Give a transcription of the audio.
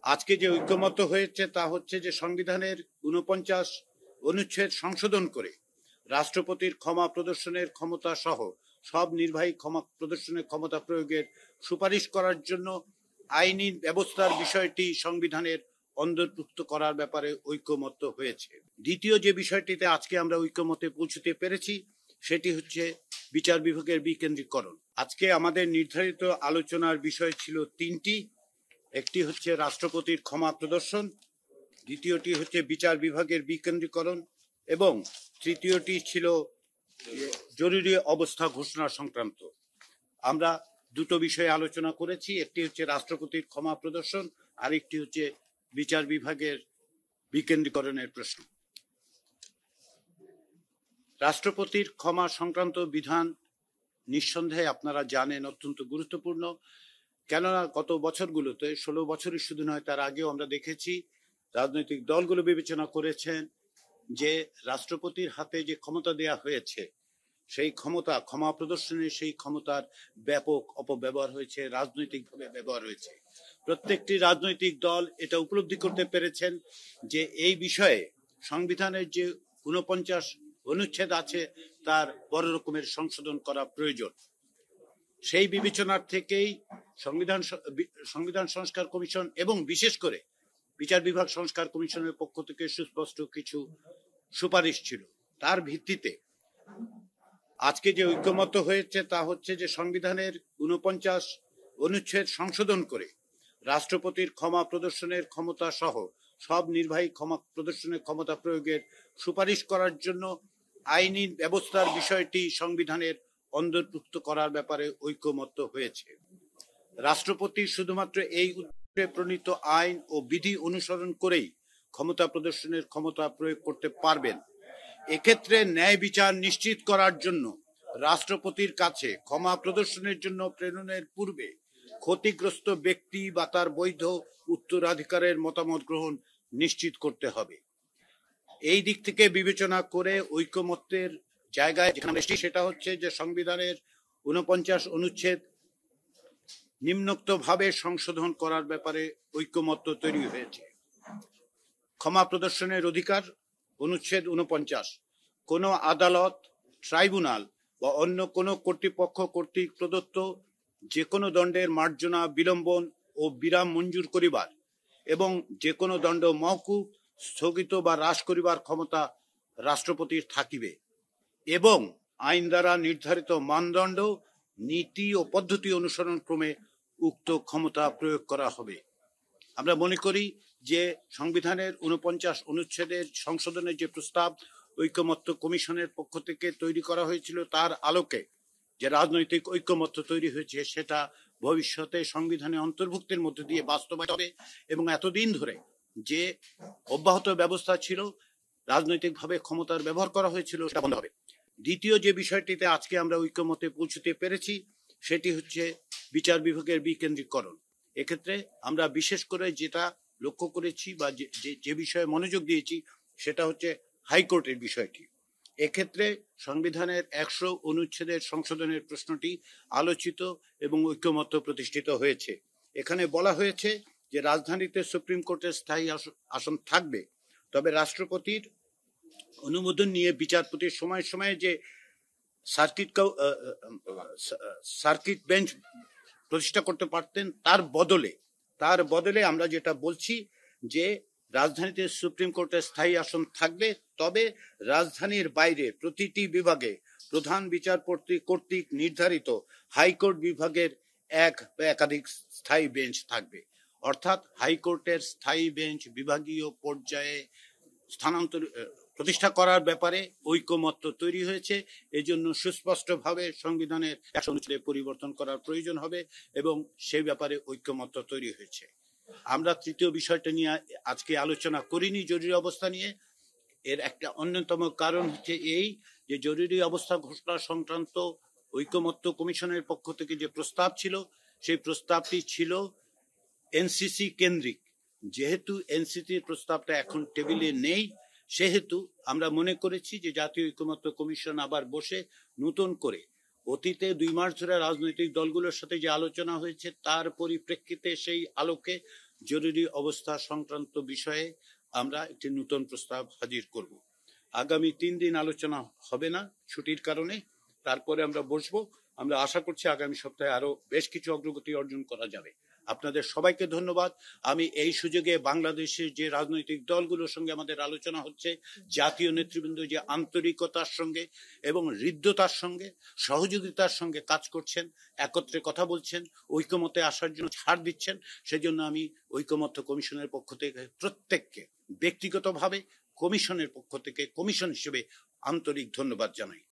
আজকে যে ঐক্যমত্য হয়েছে তা হচ্ছে যে সংবিধানের ৪৯ অনুচ্ছেদ সংশোধন করে রাষ্ট্রপতির ক্ষমা প্রদর্শনের ক্ষমতা সহ সব নির্বাহী ক্ষমা প্রদর্শনের ক্ষমতা প্রয়োগের সুপারিশ করার জন্য আইনি ব্যবস্থার বিষয়টি সংবিধানের অন্তর্ভুক্ত করার ব্যাপারে ঐক্যমত্য হয়েছে। দ্বিতীয় যে বিষয়টিতে আজকে আমরা ঐক্যমতে পৌঁছতে পেরেছি সেটি হচ্ছে বিচার বিভাগের বিকেন্দ্রীকরণ। আজকে আমাদের নির্ধারিত আলোচনার বিষয় ছিল তিনটি। একটি হচ্ছে রাষ্ট্রপতির ক্ষমা প্রদর্শন, দ্বিতীয়টি হচ্ছে বিচার বিভাগের বিকেন্দ্রীকরণ এবং তৃতীয়টি ছিল জরুরি অবস্থা ঘোষণা সংক্রান্ত। আমরা দুটো বিষয়ে আলোচনা করেছি, একটি হচ্ছে রাষ্ট্রপতির ক্ষমা প্রদর্শন, আরেকটি হচ্ছে বিচার বিভাগের বিকেন্দ্রীকরণের প্রশ্ন। রাষ্ট্রপতির ক্ষমা সংক্রান্ত বিধান নিঃসন্দেহে আপনারা জানেন অত্যন্ত গুরুত্বপূর্ণ, কেননা গত বছরগুলোতে 16 বছরই শুধু নয়, তার আগেও আমরা দেখেছি রাজনৈতিক দলগুলো বিবেচনা করেছেন যে রাষ্ট্রপতির হাতে যে ক্ষমতা দেয়া হয়েছে সেই ক্ষমতা ক্ষমা প্রদর্শনের সেই ক্ষমতার ব্যাপক অপব্যবহার হয়েছে, রাজনৈতিকভাবে ব্যবহার হয়েছে। প্রত্যেকটি রাজনৈতিক দল এটা উপলব্ধি করতে পেরেছেন যে এই বিষয়ে সংবিধানের যে ৪৯ অনুচ্ছেদ আছে তার বড় রকমের সংশোধন করা প্রয়োজন। সেই বিবেচনার থেকেই সংবিধান সংস্কার কমিশন এবং বিশেষ করে বিচার বিভাগ সংস্কার কমিশনের পক্ষ থেকে সুস্পষ্ট কিছু সুপারিশ ছিল। তার ভিত্তিতে আজকে যে ঐক্যমত্য হয়েছে তা হচ্ছে যে সংবিধানের ৪৯ অনুচ্ছেদ সংশোধন করে রাষ্ট্রপতির ক্ষমা প্রদর্শনের ক্ষমতা সহ সব নির্বাহী ক্ষমা প্রদর্শনের ক্ষমতা প্রয়োগের সুপারিশ করার জন্য আইনি ব্যবস্থার বিষয়টি সংবিধানের অন্তর্ভুক্ত করার ব্যাপারে ঐক্যমত্য হয়েছে। রাষ্ট্রপতি শুধুমাত্র এই উদ্দেশ্যে প্রণীত আইন ও বিধি অনুসরণ করেই ক্ষমতা প্রদর্শনের ক্ষমতা প্রয়োগ করতে পারবেন। এক্ষেত্রে ন্যায় বিচার নিশ্চিত করার জন্য রাষ্ট্রপতির কাছে ক্ষমা প্রদর্শনের জন্য প্রেরণের পূর্বে ক্ষতিগ্রস্ত ব্যক্তি বা তার বৈধ উত্তরাধিকারের মতামত গ্রহণ নিশ্চিত করতে হবে। এই দিক থেকে বিবেচনা করে ঐক্যমত্যের জায়গায় যেখানে সেটা হচ্ছে যে সংবিধানের ৪৯ অনুচ্ছেদ নিম্নোক্তভাবে সংশোধন করার ব্যাপারে ঐক্যমত্য তৈরি হয়েছে। ক্ষমা প্রদর্শনের অধিকার, অনুচ্ছেদ ৪৯, কোনো আদালত, ট্রাইব্যুনাল বা অন্য কোনো কর্তৃপক্ষ কর্তৃক প্রদত্ত যে কোনো দণ্ডের মার্জনা, বিলম্বন ও বিরাম মঞ্জুর করিবার এবং যে কোনো দণ্ড মওকুফ, স্থগিত বা হ্রাস করিবার ক্ষমতা রাষ্ট্রপতির থাকিবে এবং আইন দ্বারা নির্ধারিত মানদণ্ড, নীতি ও পদ্ধতি অনুসরণ ক্রমে উক্ত ক্ষমতা প্রয়োগ করা হবে। আমরা মনে করি যে সংবিধানের ৪৯ অনুচ্ছেদের সংশোধনের যে প্রস্তাব ঐক্যমত্য কমিশনের পক্ষ থেকে তৈরি করা হয়েছিল তার আলোকে যে রাজনৈতিক ঐক্যমত্য তৈরি হয়েছে সেটা ভবিষ্যতে সংবিধানে অন্তর্ভুক্তের মধ্যে দিয়ে বাস্তবায়িত হবে এবং এতদিন ধরে যে অব্যাহত ব্যবস্থা ছিল, রাজনৈতিকভাবে ক্ষমতার ব্যবহার করা হয়েছিল, সেটা বন্ধ হবে। দ্বিতীয় যে বিষয়টিতে আজকে আমরা ঐক্যমতে পৌঁছতে পেরেছি সেটি হচ্ছে বিচার বিভাগের বিকেন্দ্রীকরণ। এক্ষেত্রে আমরা বিশেষ করে যেটা লক্ষ্য করেছি বা যে বিষয়ে মনোযোগ দিয়েছি সেটা হচ্ছে হাইকোর্টের বিষয়টি। এক্ষেত্রে সংবিধানের ১০০ অনুচ্ছেদের সংশোধনের প্রশ্নটি আলোচিত এবং ঐক্যমত্য প্রতিষ্ঠিত হয়েছে। এখানে বলা হয়েছে যে রাজধানীতে সুপ্রিম কোর্টের স্থায়ী আসন থাকবে, তবে রাষ্ট্রপতির অনুমোদন নিয়ে বিচারপতির সময়ে সময়ে যে সার্কিট বেঞ্চ প্রতিষ্ঠা করতে পারতেন, তার বদলে আমরা যেটা বলছি যে রাজধানীতে সুপ্রিম কোর্টের স্থায়ী আসন থাকবে, তবে রাজধানীর বাইরে প্রতিটি বিভাগে প্রধান বিচারপতি কর্তৃক নির্ধারিত হাইকোর্ট বিভাগের এক বা একাধিক স্থায়ী বেঞ্চ থাকবে। অর্থাৎ হাইকোর্টের স্থায়ী বেঞ্চ বিভাগীয় পর্যায়ে প্রতিষ্ঠা করার ব্যাপারে ঐক্যমত্য তৈরি হয়েছে। এজন্য সুস্পষ্টভাবে সংবিধানের ১০০ অনুচ্ছেদে পরিবর্তন করার প্রয়োজন হবে এবং সেই ব্যাপারে ঐক্যমত্য তৈরি হয়েছে। আমরা তৃতীয় বিষয়টা নিয়ে আজকে আলোচনা করিনি, জরুরি অবস্থা নিয়ে। এর একটা অন্যতম কারণ হচ্ছে এই যে জরুরি অবস্থা ঘোষণা সংক্রান্ত ঐক্যমত্য কমিশনের পক্ষ থেকে যে প্রস্তাব ছিল সেই প্রস্তাবটি ছিল এনসিসি কেন্দ্রিক। যেহেতু এনসিসির প্রস্তাবটা এখন টেবিলে নেই, সেহেতু আমরা মনে করেছি যে জাতীয় ঐক্যমত্য কমিশন আবার বসে নতুন করে অতীতে ২ মাস ধরে রাজনৈতিক দলগুলোর সাথে যে আলোচনা হয়েছে তার পরিপ্রেক্ষিতে সেই আলোকে জরুরি অবস্থা সংক্রান্ত বিষয়ে আমরা একটি নতুন প্রস্তাব হাজির করব। আগামী 3 দিন আলোচনা হবে না ছুটির কারণে, তারপরে আমরা বসবো। আমরা আশা করছি আগামী সপ্তাহে আরো বেশ কিছু অগ্রগতি অর্জন করা যাবে। আপনাদের সবাইকে ধন্যবাদ। আমি এই সুযোগে বাংলাদেশের যে রাজনৈতিক দলগুলোর সঙ্গে আমাদের আলোচনা হচ্ছে, জাতীয় নেতৃবৃন্দ যে আন্তরিকতার সঙ্গে এবং হৃদ্যতার সঙ্গে সহযোগিতার সঙ্গে কাজ করছেন, একত্রে কথা বলছেন, ঐকমত্যে আসার জন্য ছাড় দিচ্ছেন, সেজন্য আমি ঐকমত্য কমিশনের পক্ষ থেকে প্রত্যেককে ব্যক্তিগতভাবে কমিশনের পক্ষ থেকে কমিশন হিসেবে আন্তরিক ধন্যবাদ জানাই।